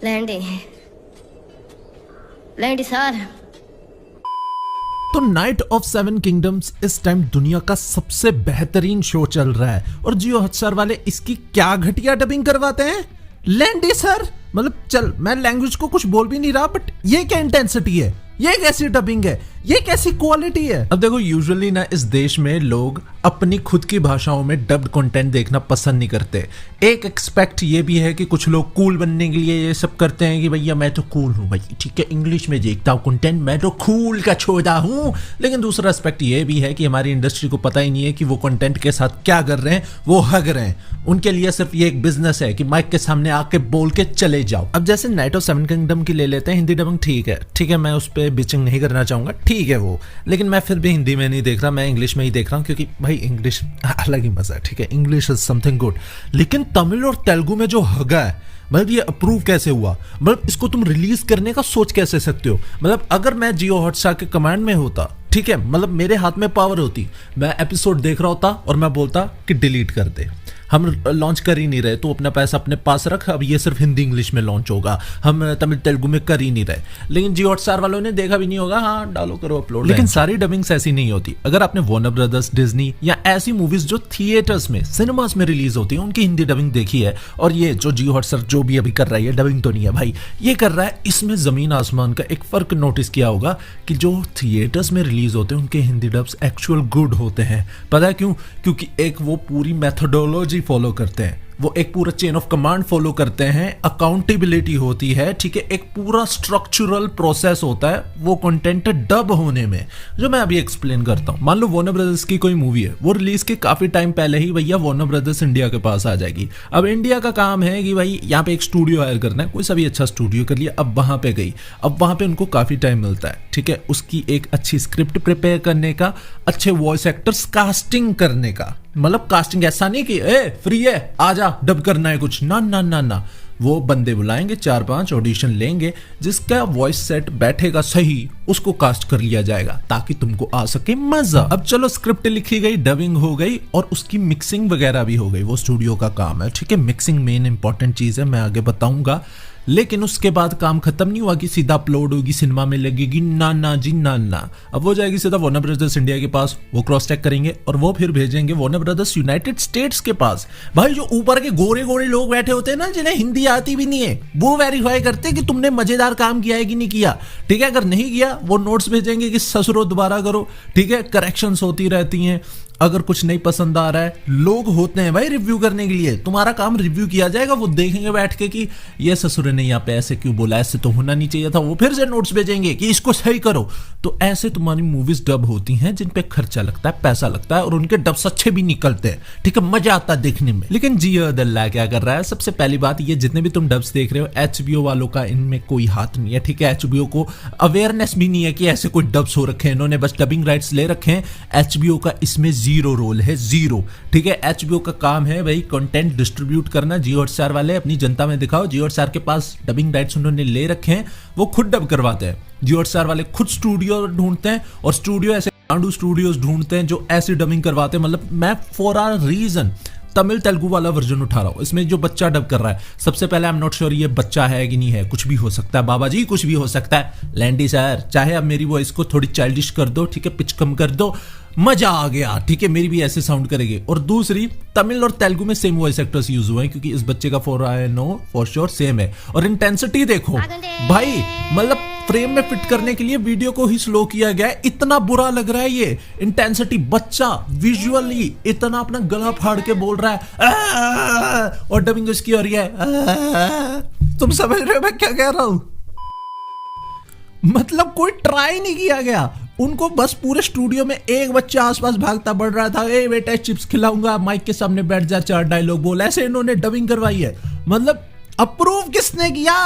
लैंडी लैंडी sir. तो night of seven kingdoms इस time दुनिया का सबसे बेहतरीन शो चल रहा है और जियो हॉटस्टार वाले इसकी क्या घटिया डबिंग करवाते हैं। लैंडी सर, मतलब चल मैं लैंग्वेज को कुछ बोल भी नहीं रहा, बट ये क्या इंटेंसिटी है, ये कैसी डबिंग है, ये कैसी क्वालिटी है। अब देखो यूजुअली ना इस देश में लोग अपनी खुद की भाषाओं में डब्ड कंटेंट देखना पसंद नहीं करते। एक एक्सपेक्ट ये भी है कि कुछ लोग कूल बनने के लिए ये सब करते हैं कि भैया मैं तो कूल हूँ भाई, ठीक है, इंग्लिश में देखता हूँ कंटेंट, मैं तो कूल का छोड़ा हूँ। लेकिन दूसरा एस्पेक्ट ये भी है कि हमारी इंडस्ट्री को पता ही नहीं है कि वो कंटेंट के साथ क्या कर रहे हैं, वो हग रहे हैं। उनके लिए सिर्फ ये एक बिजनेस है कि माइक के सामने आके बोल के चले जाओ। अब जैसे नाइट ऑफ सेवन किंगडम की ले लेते हैं, हिंदी डबिंग ठीक है, मैं उस पर बिचिंग नहीं करना चाहूंगा, ठीक है वो, लेकिन मैं फिर भी हिंदी में नहीं देख रहा, मैं इंग्लिश में ही देख रहा हूँ, क्योंकि भाई इंग्लिश अलग ही मजा है, ठीक है, इंग्लिश इज समथिंग गुड। लेकिन तमिल और तेलुगु में जो हगा है, मतलब ये अप्रूव कैसे हुआ, मतलब इसको तुम रिलीज करने का सोच कैसे सकते हो। मतलब अगर मैं जियो हॉटस्टार के कमांड में होता, ठीक है, मतलब मेरे हाथ में पावर होती, मैं एपिसोड देख रहा होता और मैं बोलता कि डिलीट कर दे, हम लॉन्च कर ही नहीं रहे, तो अपना पैसा अपने पास रख, अब ये सिर्फ हिंदी इंग्लिश में लॉन्च होगा, हम तमिल तेलुगु में कर ही नहीं रहे। लेकिन जियो हॉटस्टार वालों ने देखा भी नहीं होगा, हाँ डालो करो अपलोड। लेकिन सारी डबिंग्स ऐसी नहीं होती। अगर आपने वार्नर ब्रदर्स, डिज्नी या ऐसी मूवीज जो थिएटर्स में, सिनेमास में रिलीज होती है, उनकी हिंदी डबिंग देखी है, और ये जो जियो हॉटस्टार जो भी अभी कर रहा है, ये डबिंग तो नहीं है भाई, ये कर रहा है, इसमें जमीन आसमान का एक फर्क नोटिस किया होगा कि जो थिएटर्स में रिलीज होते हैं उनके हिंदी डब्स एक्चुअल गुड होते हैं। पता है क्यों? क्योंकि एक वो पूरी मेथोडोलॉजी फॉलो करते हैं, वो एक पूरा चेन ऑफ कमांड फॉलो करते हैं, अकाउंटेबिलिटी होती है, ठीक है, एक पूरा स्ट्रक्चरल प्रोसेस होता है वो कंटेंट डब होने में, जो मैं अभी एक्सप्लेन करता हूं। मान लो वार्नर ब्रदर्स की कोई मूवी है, वो रिलीज के काफी टाइम पहले ही भैया वार्नर ब्रदर्स इंडिया के पास आ जाएगी। अब इंडिया का काम है कि भाई यहाँ पे एक स्टूडियो हायर करना है, कोई सा भी अच्छा स्टूडियो कर लिया, अब वहां पे गई, अब वहां पे उनको काफी टाइम मिलता है, ठीक है, उसकी एक अच्छी स्क्रिप्ट प्रिपेयर करने का, अच्छे वॉइस एक्टर्स कास्टिंग करने का। मतलब कास्टिंग ऐसा नहीं कि ए फ्री है आजा डब करना है कुछ, ना ना ना ना, वो बंदे बुलाएंगे, 4-5 ऑडिशन लेंगे, जिसका वॉइस सेट बैठेगा सही उसको कास्ट कर लिया जाएगा ताकि तुमको आ सके मजा। अब चलो स्क्रिप्ट लिखी गई, डबिंग हो गई और उसकी मिक्सिंग वगैरह भी हो गई, वो स्टूडियो का काम है, ठीक है, मिक्सिंग मेन इंपॉर्टेंट चीज है, मैं आगे बताऊंगा। लेकिन उसके बाद काम खत्म नहीं हुआ कि सीधा अपलोड होगी, सिनेमा में लगेगी, ना ना जी ना ना, अब वो जाएगी सीधा वार्नर ब्रदर्स इंडिया के पास, वो क्रॉस चेक करेंगे और वो फिर भेजेंगे वार्नर ब्रदर्स यूनाइटेड स्टेट्स के पास। भाई जो ऊपर के गोरे गोरे लोग बैठे होते हैं ना, जिन्हें हिंदी आती भी नहीं है, वो वेरीफाई करते हैं कि तुमने मजेदार काम किया है कि नहीं किया, ठीक है, अगर नहीं किया वो नोट्स भेजेंगे कि ससुरो दोबारा करो, ठीक है, करेक्शंस होती रहती हैं। अगर कुछ नहीं पसंद आ रहा है, लोग होते हैं भाई रिव्यू करने के लिए, तुम्हारा काम रिव्यू किया जाएगा, वो देखेंगे बैठ के कि ये ससुर ने यहाँ पे ऐसे क्यों बोला, ऐसे तो होना नहीं चाहिए था, वो फिर से नोट्स भेजेंगे कि इसको सही करो। तो ऐसे तुम्हारी मूवीज डब होती हैं जिन पे खर्चा लगता है, पैसा लगता है, और उनके डब्स अच्छे भी निकलते हैं, ठीक है, मजा आता है देखने में। लेकिन जियो दल्ला क्या कर रहा है, सबसे पहली बात ये, जितने भी तुम डब्स देख रहे हो, एचबीओ वालों का इनमें कोई हाथ नहीं है, ठीक है, एचबीओ को अवेयरनेस भी नहीं है कि ऐसे कोई डब्स हो रखे हैं, इन्होंने बस डबिंग राइट्स ले रखे हैं, एचबीओ का इसमें जीरो रोल है, जीरो, ठीक है। एचबीओ का काम है भाई कंटेंट डिस्ट्रीब्यूट करना, जियो हॉटस्टार वाले अपनी जनता में दिखाओ, जियो हॉटस्टार के पास डबिंग राइट्स उन्होंने ले रखे हैं, वो खुद डब करवाते हैं, जियो हॉटस्टार वाले खुद स्टूडियो ढूंढते हैं, और स्टूडियो ऐसे गांडू स्टूडियोज ढूंढते हैं जो ऐसी डबिंग करवाते हैं। मतलब मैं for a reason Tamil Telugu वाला वर्जन उठा रहा हूं, इसमें जो बच्चा डब कर रहा है, सबसे पहले आई एम नॉट श्योर ये बच्चा है कि नहीं है, कुछ भी हो सकता है बाबा जी, कुछ भी हो सकता है। लैंडी सर चाहे अब मेरी वॉइस को थोड़ी चाइल्डिश कर दो, ठीक है, पिच कम कर दो, मजा आ गया, ठीक है, मेरी भी ऐसे साउंड करेगी। और दूसरी, तमिल और तेलुगु में सेम वॉइस एक्टर्स यूज हुए हैं, क्योंकि इस बच्चे का for I know for sure same है। और इंटेंसिटी देखो भाई, मतलब फ्रेम में फिट करने के लिए वीडियो को ही स्लो किया गया है, इतना बुरा लग रहा है ये इंटेंसिटी। बच्चा विजुअली इतना अपना गला फाड़ के बोल रहा है और डबिंग उसकी हो रही है। तुम समझ रहे हो मैं क्या कह रहा हूं? मतलब कोई ट्राई नहीं किया गया, उनको बस पूरे स्टूडियो में एक बच्चा आसपास भागता बढ़ रहा था, ए बेटा चिप्स खिलाऊंगा, माइक के सामने बैठ जा, 4 डायलॉग बोल, ऐसे इन्होंने डबिंग करवाई है। मतलब अप्रूव किसने किया?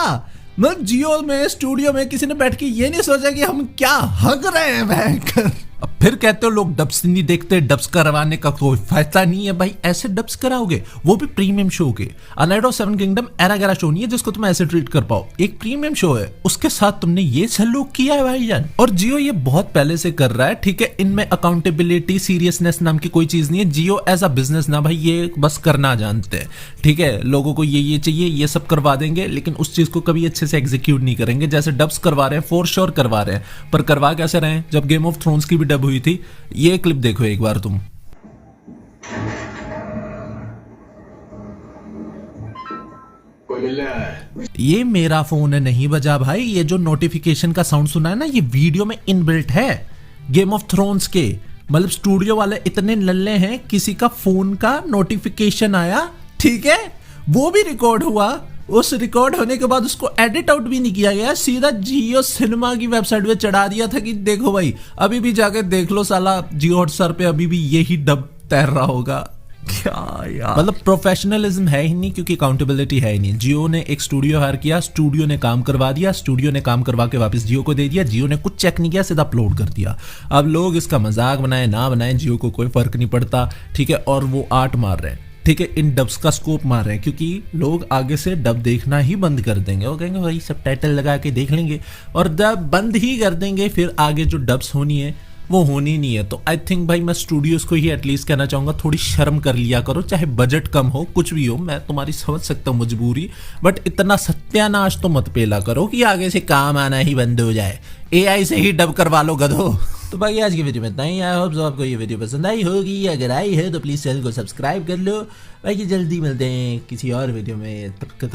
मतलब जियो में स्टूडियो में किसी ने बैठ के ये नहीं सोचा कि हम क्या हग रहे हैं भयंकर। अब फिर कहते हो लोग डब्स नहीं देखते, डब्स करवाने का कोई फायदा नहीं है। भाई ऐसे डब्स कराओगे, वो भी प्रीमियम शो के। अलाइड ऑफ सेवन किंगडम एरा गैरा शो नहीं है जिसको तुम ऐसे ट्रीट कर पाओ, एक प्रीमियम शो है, उसके साथ तुमने ये सलूक किया है भाईजान। और जियो ये बहुत पहले से कर रहा है, ठीक है। इनमें अकाउंटेबिलिटी सीरियसनेस नाम की कोई चीज नहीं है। जियो एज अ बिजनेस ना भाई ये बस करना जानते हैं, ठीक है। लोगों को ये चाहिए, ये सब करवा देंगे, लेकिन उस चीज को कभी अच्छे से एग्जीक्यूट नहीं करेंगे। जैसे डब्स करवा रहे हैं, फॉर श्योर करवा रहे हैं, पर करवा कैसे रहे हैं? जब गेम ऑफ थ्रोन्स की भी डब हुई थी, ये क्लिप देखो एक बार तुम। ये मेरा फोन है नहीं बजा भाई, ये जो नोटिफिकेशन का साउंड सुना है ना, ये वीडियो में इनबिल्ट है गेम ऑफ थ्रोन्स के। मतलब स्टूडियो वाले इतने लल्ले हैं, किसी का फोन का नोटिफिकेशन आया, ठीक है, वो भी रिकॉर्ड हुआ, उस रिकॉर्ड होने के बाद उसको एडिट आउट भी नहीं किया गया, सीधा जियो सिनेमा की वेबसाइट पे चढ़ा दिया था कि देखो भाई, अभी भी जाके देख लो साला जियो हॉटस्टार पे अभी भी यही डब तैर रहा होगा। क्या यार, मतलब प्रोफेशनलिज्म है ही नहीं, क्योंकि अकाउंटेबिलिटी है ही नहीं। जियो ने एक स्टूडियो हायर किया, स्टूडियो ने काम करवा दिया, स्टूडियो ने काम करवा के वापस जियो को दे दिया, जियो ने कुछ चेक नहीं किया, सीधा अपलोड कर दिया। अब लोग इसका मजाक बनाए ना बनाए, जियो को कोई फर्क नहीं पड़ता, ठीक है। और वो आर्ट मार रहे हैं, ठीक है, इन डब्स का स्कोप मार रहे हैं, क्योंकि लोग आगे से डब देखना ही बंद कर देंगे। वो कहेंगे भाई सब टाइटल लगा के देख लेंगे, और डब बंद ही कर देंगे, फिर आगे जो डब्स होनी है वो होनी नहीं है। तो आई थिंक भाई मैं स्टूडियोज को ही एटलीस्ट कहना चाहूंगा, थोड़ी शर्म कर लिया करो, चाहे बजट कम हो, कुछ भी हो, मैं तुम्हारी समझ सकता हूँ मजबूरी, बट इतना सत्यानाश तो मत पेला करो कि आगे से काम आना ही बंद हो जाए। एआई से ही डब करवा लो गधो। तो बाकी आज की वीडियो में इतना ही। आई होप आपको ये वीडियो पसंद आई होगी, अगर आई है तो प्लीज चैनल को सब्सक्राइब कर लो। बाकी जल्दी मिलते हैं किसी और वीडियो में, तब तक